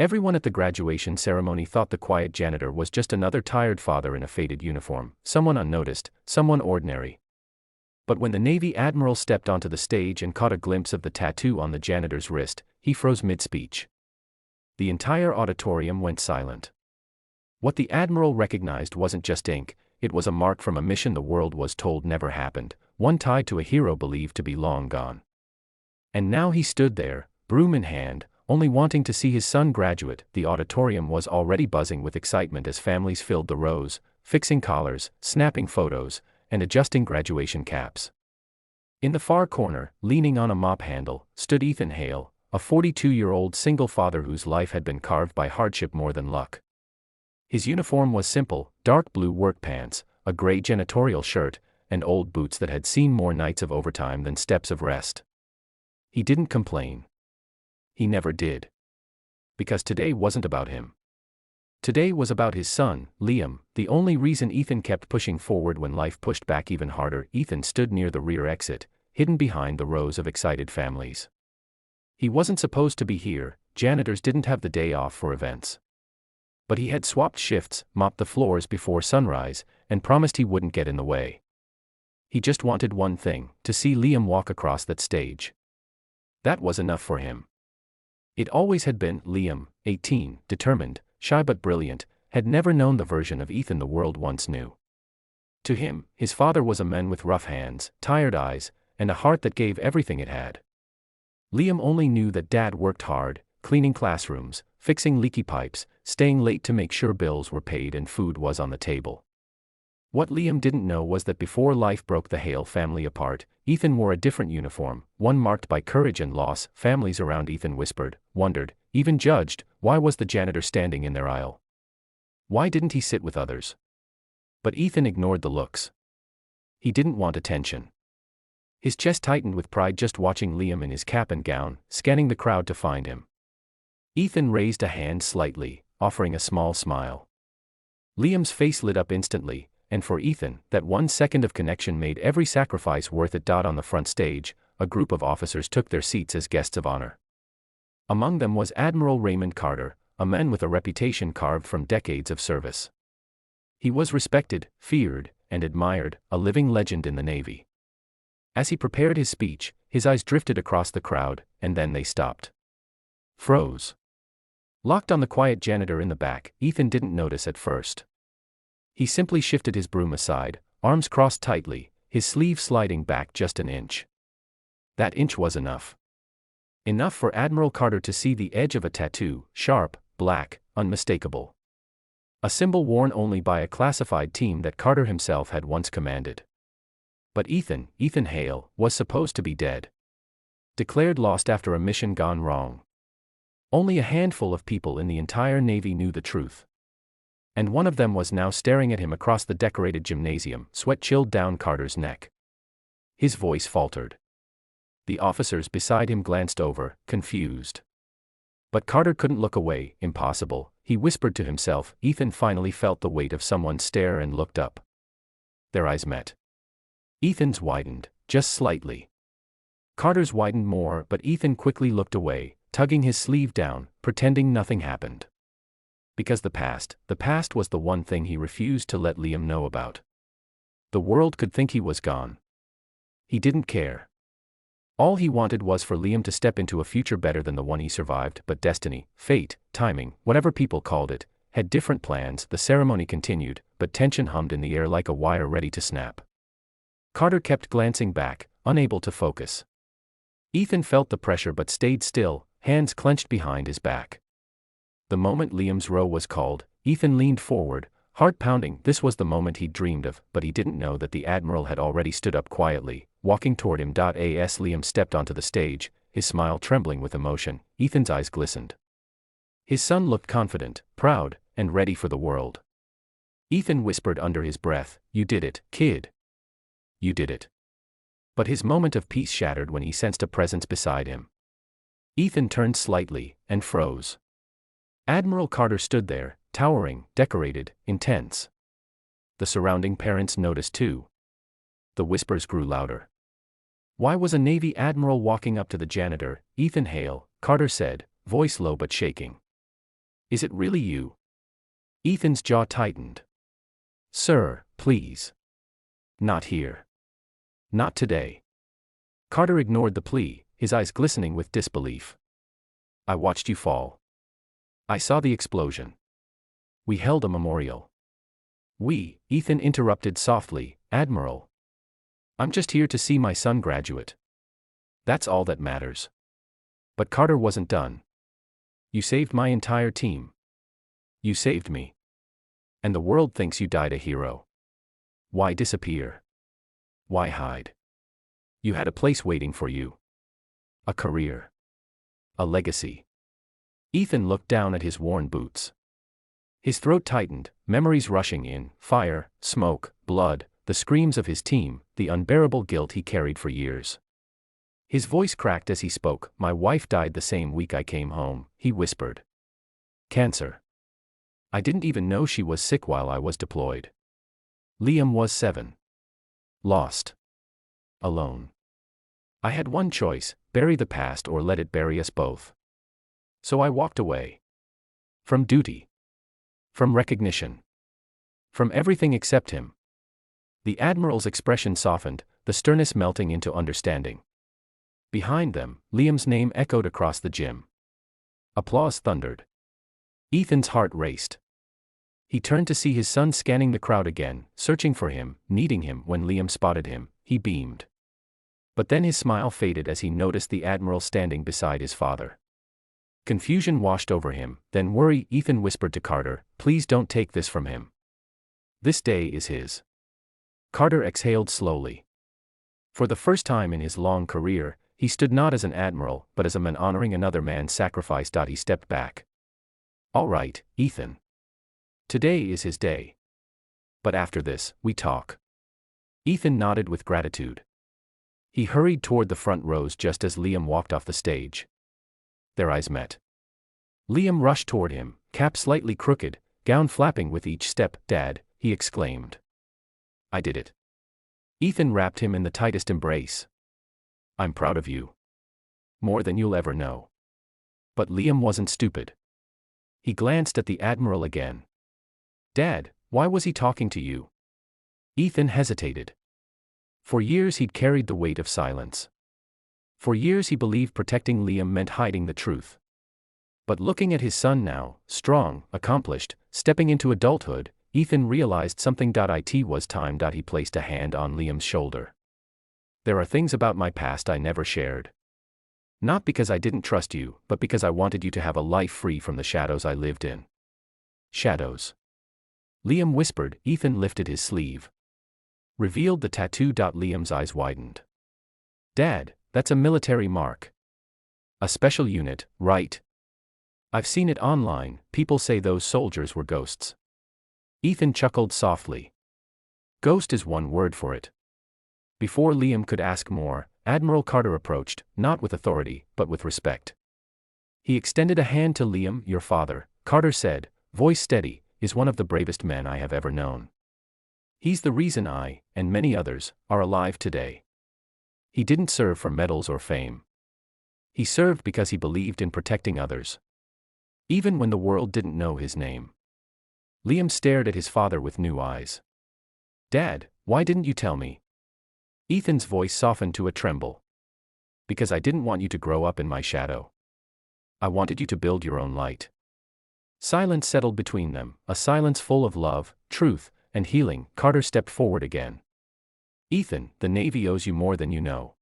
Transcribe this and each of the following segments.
Everyone at the graduation ceremony thought the quiet janitor was just another tired father in a faded uniform, someone unnoticed, someone ordinary. But when the Navy admiral stepped onto the stage and caught a glimpse of the tattoo on the janitor's wrist, he froze mid-speech. The entire auditorium went silent. What the admiral recognized wasn't just ink, it was a mark from a mission the world was told never happened, one tied to a hero believed to be long gone. And now he stood there, broom in hand, only wanting to see his son graduate. The auditorium was already buzzing with excitement as families filled the rows, fixing collars, snapping photos, and adjusting graduation caps. In the far corner, leaning on a mop handle, stood Ethan Hale, a 42-year-old single father whose life had been carved by hardship more than luck. His uniform was simple, dark blue work pants, a gray janitorial shirt, and old boots that had seen more nights of overtime than steps of rest. He didn't complain. He never did. Because today wasn't about him. Today was about his son, Liam, the only reason Ethan kept pushing forward when life pushed back even harder. Ethan stood near the rear exit, hidden behind the rows of excited families. He wasn't supposed to be here, janitors didn't have the day off for events. But he had swapped shifts, mopped the floors before sunrise, and promised he wouldn't get in the way. He just wanted one thing, to see Liam walk across that stage. That was enough for him. It always had been. Liam, 18, determined, shy but brilliant, had never known the version of Ethan the world once knew. To him, his father was a man with rough hands, tired eyes, and a heart that gave everything it had. Liam only knew that Dad worked hard, cleaning classrooms, fixing leaky pipes, staying late to make sure bills were paid and food was on the table. What Liam didn't know was that before life broke the Hale family apart, Ethan wore a different uniform, one marked by courage and loss. Families around Ethan whispered, wondered, even judged, why was the janitor standing in their aisle? Why didn't he sit with others? But Ethan ignored the looks. He didn't want attention. His chest tightened with pride just watching Liam in his cap and gown, scanning the crowd to find him. Ethan raised a hand slightly, offering a small smile. Liam's face lit up instantly, and for Ethan, that 1 second of connection made every sacrifice worth it. On the front stage, a group of officers took their seats as guests of honor. Among them was Admiral Raymond Carter, a man with a reputation carved from decades of service. He was respected, feared, and admired, a living legend in the Navy. As he prepared his speech, his eyes drifted across the crowd, and then they stopped. Froze. Locked on the quiet janitor in the back, Ethan didn't notice at first. He simply shifted his broom aside, arms crossed tightly, his sleeve sliding back just an inch. That inch was enough. Enough for Admiral Carter to see the edge of a tattoo, sharp, black, unmistakable. A symbol worn only by a classified team that Carter himself had once commanded. But Ethan Hale, was supposed to be dead. Declared lost after a mission gone wrong. Only a handful of people in the entire Navy knew the truth. And one of them was now staring at him across the decorated gymnasium. Sweat chilled down Carter's neck. His voice faltered. The officers beside him glanced over, confused. But Carter couldn't look away. Impossible, he whispered to himself. Ethan finally felt the weight of someone's stare and looked up. Their eyes met. Ethan's widened, just slightly. Carter's widened more, but Ethan quickly looked away, tugging his sleeve down, pretending nothing happened. Because the past was the one thing he refused to let Liam know about. The world could think he was gone. He didn't care. All he wanted was for Liam to step into a future better than the one he survived. But destiny, fate, timing, whatever people called it, had different plans. The ceremony continued, but tension hummed in the air like a wire ready to snap. Carter kept glancing back, unable to focus. Ethan felt the pressure but stayed still, hands clenched behind his back. The moment Liam's row was called, Ethan leaned forward, heart pounding. This was the moment he'd dreamed of, but he didn't know that the Admiral had already stood up quietly, walking toward him. As Liam stepped onto the stage, his smile trembling with emotion, Ethan's eyes glistened. His son looked confident, proud, and ready for the world. Ethan whispered under his breath, "You did it, kid. You did it." But his moment of peace shattered when he sensed a presence beside him. Ethan turned slightly, and froze. Admiral Carter stood there, towering, decorated, intense. The surrounding parents noticed too. The whispers grew louder. Why was a Navy admiral walking up to the janitor? "Ethan Hale," Carter said, voice low but shaking. Is it really you? Ethan's jaw tightened. Sir, please. Not here. Not today. Carter ignored the plea, his eyes glistening with disbelief. I watched you fall. I saw the explosion. We held a memorial. Ethan interrupted softly, Admiral. I'm just here to see my son graduate. That's all that matters. But Carter wasn't done. You saved my entire team. You saved me. And the world thinks you died a hero. Why disappear? Why hide? You had a place waiting for you. A career. A legacy. Ethan looked down at his worn boots. His throat tightened, memories rushing in, fire, smoke, blood, the screams of his team, the unbearable guilt he carried for years. His voice cracked as he spoke. My wife died the same week I came home, he whispered. Cancer. I didn't even know she was sick while I was deployed. Liam was 7. Lost. Alone. I had one choice, bury the past or let it bury us both. So I walked away. From duty. From recognition. From everything except him. The Admiral's expression softened, the sternness melting into understanding. Behind them, Liam's name echoed across the gym. Applause thundered. Ethan's heart raced. He turned to see his son scanning the crowd again, searching for him, needing him. When Liam spotted him, he beamed. But then his smile faded as he noticed the Admiral standing beside his father. Confusion washed over him, then worry. Ethan whispered to Carter, please don't take this from him. This day is his. Carter exhaled slowly. For the first time in his long career, he stood not as an admiral, but as a man honoring another man's sacrifice. He stepped back. All right, Ethan. Today is his day. But after this, we talk. Ethan nodded with gratitude. He hurried toward the front rows just as Liam walked off the stage. Their eyes met. Liam rushed toward him, cap slightly crooked, gown flapping with each step. Dad, he exclaimed. I did it. Ethan wrapped him in the tightest embrace. I'm proud of you. More than you'll ever know. But Liam wasn't stupid. He glanced at the Admiral again. Dad, why was he talking to you? Ethan hesitated. For years he'd carried the weight of silence. For years he believed protecting Liam meant hiding the truth. But looking at his son now, strong, accomplished, stepping into adulthood, Ethan realized something. It was time. He placed a hand on Liam's shoulder. There are things about my past I never shared. Not because I didn't trust you, but because I wanted you to have a life free from the shadows I lived in. Shadows. Liam whispered. Ethan lifted his sleeve. Revealed the tattoo. Liam's eyes widened. Dad, that's a military mark. A special unit, right? I've seen it online. People say those soldiers were ghosts. Ethan chuckled softly. Ghost is one word for it. Before Liam could ask more, Admiral Carter approached, not with authority, but with respect. He extended a hand to Liam. Your father, Carter said, voice steady, is one of the bravest men I have ever known. He's the reason I, and many others, are alive today. He didn't serve for medals or fame. He served because he believed in protecting others. Even when the world didn't know his name. Liam stared at his father with new eyes. Dad, why didn't you tell me? Ethan's voice softened to a tremble. Because I didn't want you to grow up in my shadow. I wanted you to build your own light. Silence settled between them, a silence full of love, truth, and healing. Carter stepped forward again. Ethan, the Navy owes you more than you know.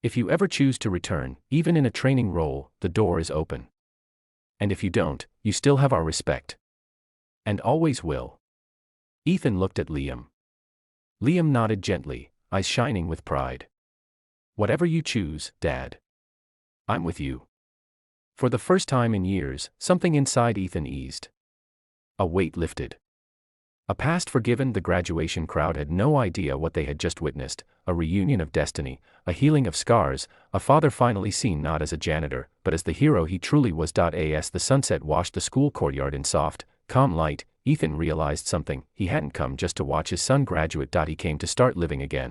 If you ever choose to return, even in a training role, the door is open. And if you don't, you still have our respect. And always will. Ethan looked at Liam. Liam nodded gently, eyes shining with pride. Whatever you choose, Dad. I'm with you. For the first time in years, something inside Ethan eased. A weight lifted. A past forgiven. The graduation crowd had no idea what they had just witnessed, a reunion of destiny, a healing of scars, a father finally seen not as a janitor, but as the hero he truly was. As the sunset washed the school courtyard in soft, calm light, Ethan realized something. He hadn't come just to watch his son graduate. He came to start living again.